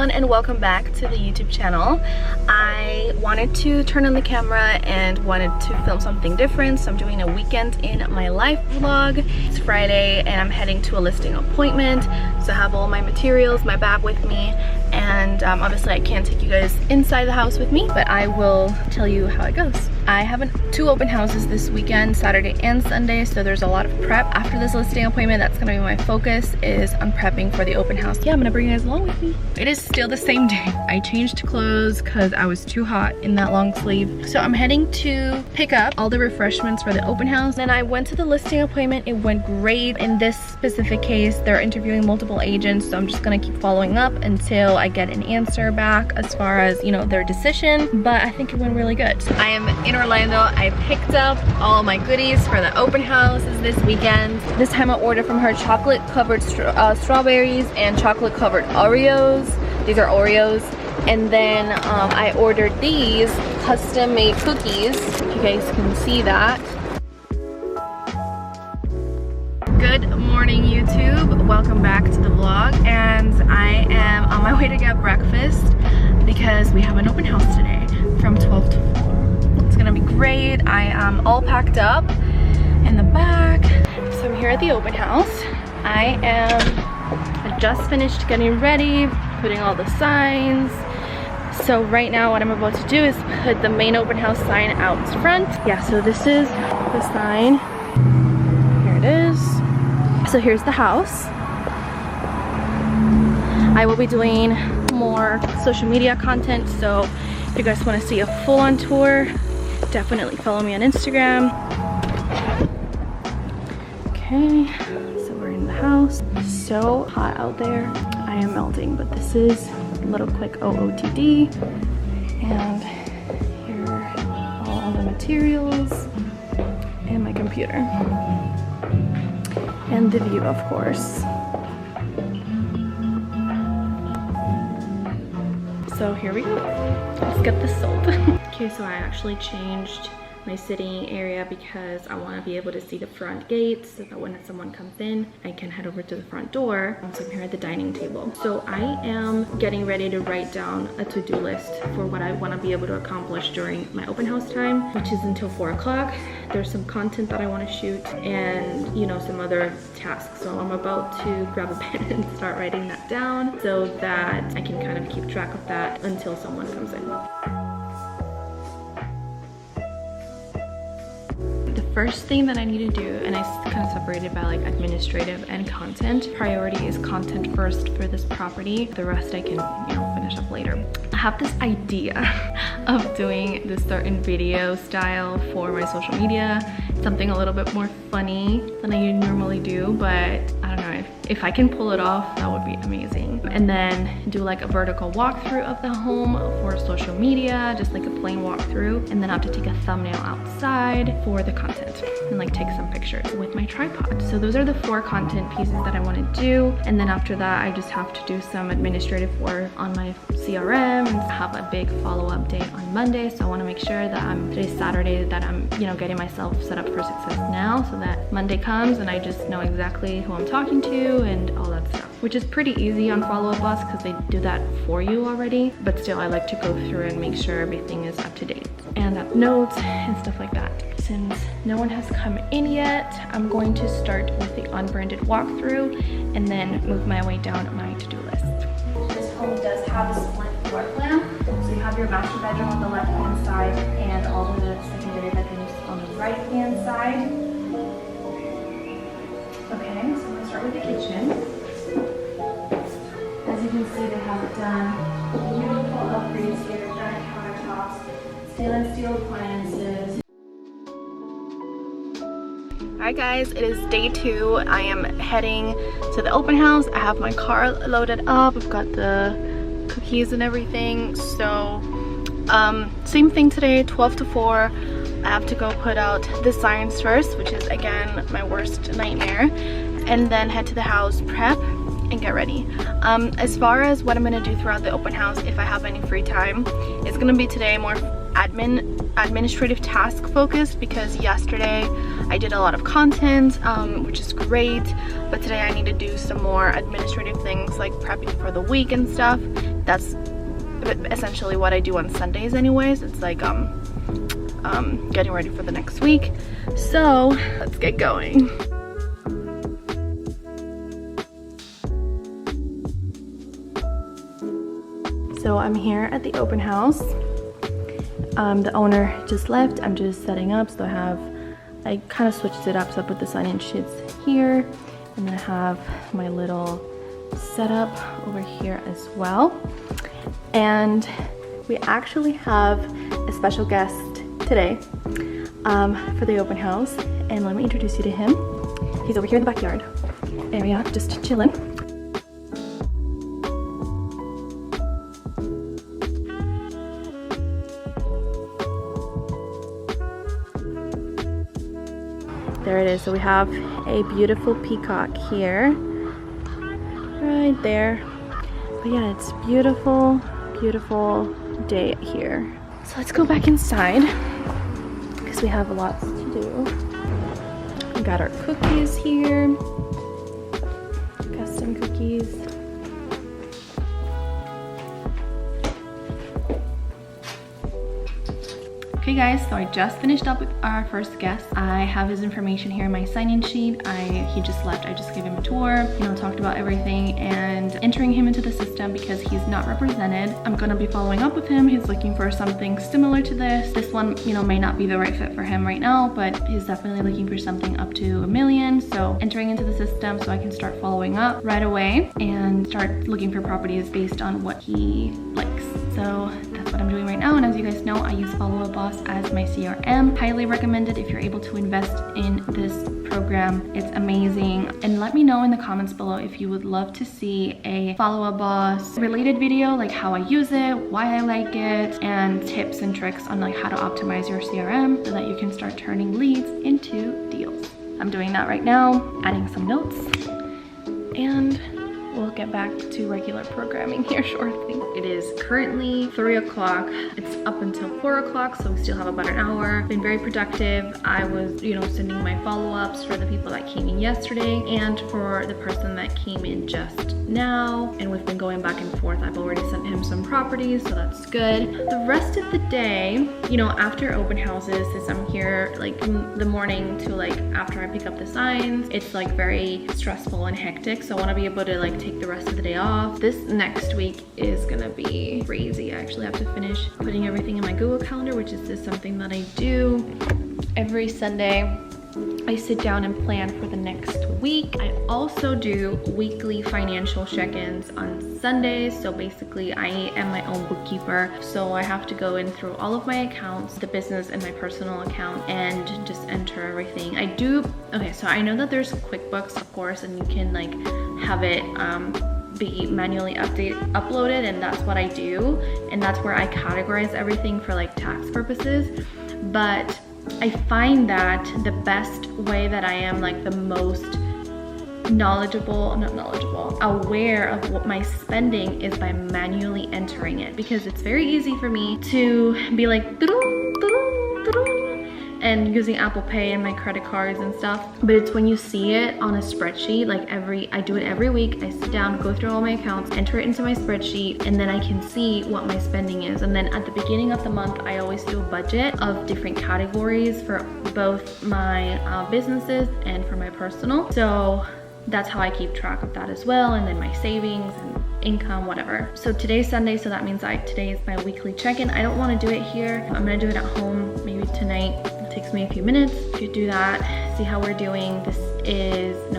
everyone, and welcome back to the YouTube channel. I wanted to turn on the camera and wanted to film something different, so I'm doing a weekend in my life vlog. It's Friday and I'm heading to a listing appointment, so I have all my materials, my bag with me, and obviously I can't take you guys inside the house with me, but I will tell you how it goes. I have two open houses this weekend, Saturday and Sunday, so there's a lot of prep. After this listing appointment, that's gonna be my focus, is on prepping for the open house. Yeah, I'm gonna bring you guys along with me. It is still the same day. I changed clothes because I was too hot in that long sleeve. So I'm heading to pick up all the refreshments for the open house. Then I went to the listing appointment. It went great. In this specific case, they're interviewing multiple agents, so I'm just gonna keep following up until I get an answer back as far as, you know, their decision. But I think it went really good. I am in Orlando. I picked up all my goodies for the open houses this weekend. This time I ordered from her chocolate covered strawberries and chocolate covered Oreos. These are Oreos. And then I ordered these custom made cookies. You guys can see that. Good morning, YouTube. Welcome back to the vlog. And I am on my way to get breakfast because we have an open house today from 12 to 4. It's gonna be great. I am all packed up in the back. So I'm here at the open house. I just finished getting ready, putting all the signs. So right now what I'm about to do is put the main open house sign out front. Yeah, so this is the sign. Here it is. So here's the house. I will be doing more social media content, so if you guys want to see a full-on tour, definitely follow me on Instagram. Okay, so we're in the house. So hot out there. I am melting, but this is a little quick OOTD. And here are all the materials and my computer. And the view, of course. So here we go. Let's get this sold. Okay, so I actually changed my sitting area because I want to be able to see the front gate so that when someone comes in, I can head over to the front door. So I'm here at the dining table. So I am getting ready to write down a to-do list for what I want to be able to accomplish during my open house time, which is until 4 o'clock. There's some content that I want to shoot and, you know, some other tasks. So I'm about to grab a pen and start writing that down so that I can kind of keep track of that until someone comes in. First thing that I need to do, and I kind of separated by like administrative and content. Priority is content first for this property. The rest I can, you know, finish up later. I have this idea of doing this certain video style for my social media. Something a little bit more funny than I normally do, but I don't know, if I can pull it off, that would be amazing. And then do like a vertical walkthrough of the home for social media, just like a plain walkthrough. And then I have to take a thumbnail outside for the content and like take some pictures with my tripod. So those are the 4 content pieces that I want to do. And then after that, I just have to do some administrative work on my CRM and have a big follow-up date on Monday. So I want to make sure that today's Saturday, that I'm, you know, getting myself set up for success now, so that Monday comes and I just know exactly who I'm talking to and all that stuff, which is pretty easy on Follow Up Boss because they do that for you already. But still, I like to go through and make sure everything is up to date and up notes and stuff like that. Since no one has come in yet, I'm going to start with the unbranded walkthrough and then move my way down my to-do list. This home does have a split floor plan, so you have your master bedroom on the left-hand side and all of the secondary bedrooms on the right-hand side. Okay, so I'm going to start with the kitchen. As you can see, they have it done. Beautiful upgrades here, granite countertops, stainless steel appliances. Alright guys, it is day 2. I am heading to the open house. I have my car loaded up. I've got the cookies and everything. So same thing today, 12 to 4. I have to go put out the signs first, which is again my worst nightmare, and then head to the house, prep and get ready. As far as what I'm gonna do throughout the open house, if I have any free time, it's gonna be today more administrative task focused, because yesterday I did a lot of content, which is great, but today I need to do some more administrative things like prepping for the week and stuff, that's essentially what I do on Sundays anyways. It's like getting ready for the next week. So let's get going. So I'm here at the open house. The owner just left. I'm just setting up. So I kind of switched it up. So I put the sign-in sheets here, and then I have my little setup over here as well. And we actually have a special guest today for the open house. And let me introduce you to him. He's over here in the backyard area, just chilling. There it is. So we have a beautiful peacock here, right there. But yeah, it's beautiful, beautiful day here. So let's go back inside because we have lots to do. We got our cookies here, custom cookies. Okay guys, so I just finished up with our first guest. I have his information here in my sign-in sheet. He just left. I just gave him a tour, talked about everything and entering him into the system because he's not represented. I'm gonna be following up with him. He's looking for something similar to this. This one, may not be the right fit for him right now, but he's definitely looking for something up to $1 million. So entering into the system so I can start following up right away and start looking for properties based on what he likes. So that's what I'm doing right now. And as you guys know, I use Follow Up Boss as my CRM. Highly recommended if you're able to invest in this program. It's amazing. And let me know in the comments below if you would love to see a Follow Up Boss related video, like how I use it, why I like it, and tips and tricks on like how to optimize your CRM so that you can start turning leads into deals. I'm doing that right now, adding some notes, and we'll get back to regular programming here shortly. It is currently 3 o'clock. It's up until 4 o'clock, so we still have about an hour. Been very productive. I was, sending my follow-ups for the people that came in yesterday and for the person that came in just now. And we've been going back and forth. I've already sent him some properties, so that's good. The rest of the day, after open houses, since I'm here like in the morning to like after I pick up the signs, it's like very stressful and hectic. So I want to be able to like take the rest of the day off. This next week is gonna be crazy. I actually have to finish putting everything in my Google Calendar, which is just something that I do every Sunday. I sit down and plan for the next week. I also do weekly financial check-ins on Sundays. So basically I am my own bookkeeper. So I have to go in through all of my accounts, the business and my personal account, and just enter everything. Okay, so I know that there's QuickBooks, of course, and you can like have it be manually uploaded, and that's what I do. And that's where I categorize everything for like tax purposes. But I find that the best way that I am like the most aware of what my spending is by manually entering it, because it's very easy for me to be like and using Apple Pay and my credit cards and stuff. But it's when you see it on a spreadsheet, like I do it every week. I sit down, go through all my accounts, enter it into my spreadsheet, and then I can see what my spending is. And then at the beginning of the month, I always do a budget of different categories for both my businesses and for my personal. So that's how I keep track of that as well. And then my savings and income, whatever. So today's Sunday, so that means today is my weekly check-in. I don't want to do it here. I'm gonna do it at home maybe tonight. It takes me a few minutes to do that, see how we're doing.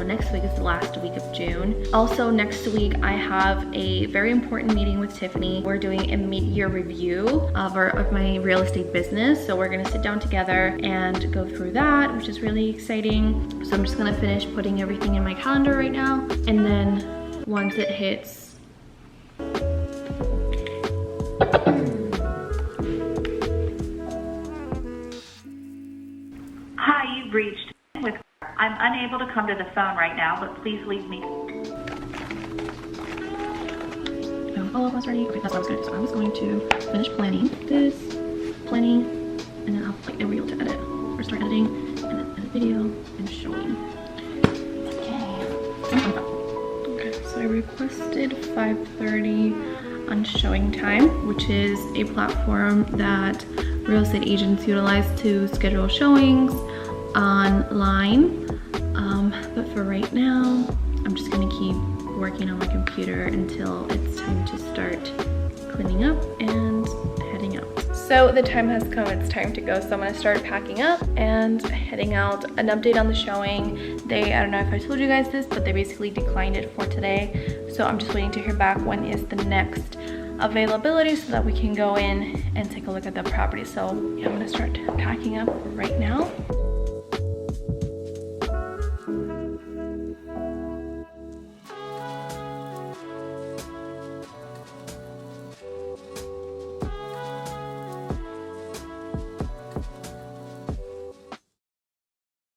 Next week is the last week of June. Also next week I have a very important meeting with Tiffany. We're doing a mid-year review of my real estate business. So we're gonna sit down together and go through that, which is really exciting. So I'm just gonna finish putting everything in my calendar right now, and then once it hits Hi, you've reached with. I'm unable to come to the phone right now, but please leave me. Follow-up was ready. Okay, that's what I was going to do. So I was going to finish planning, and then I'll be able to edit or start editing, and then edit video and showing. Okay, so I requested 5:30 on Showing Time, which is a platform that real estate agents utilize to schedule showings online. But for right now, I'm just gonna keep working on my computer until it's time to start cleaning up and heading out. So the time has come, it's time to go. So I'm gonna start packing up and heading out. An update on the showing. I don't know if I told you guys this, but they basically declined it for today. So I'm just waiting to hear back when is the next availability so that we can go in and take a look at the property. So yeah, I'm gonna start packing up right now.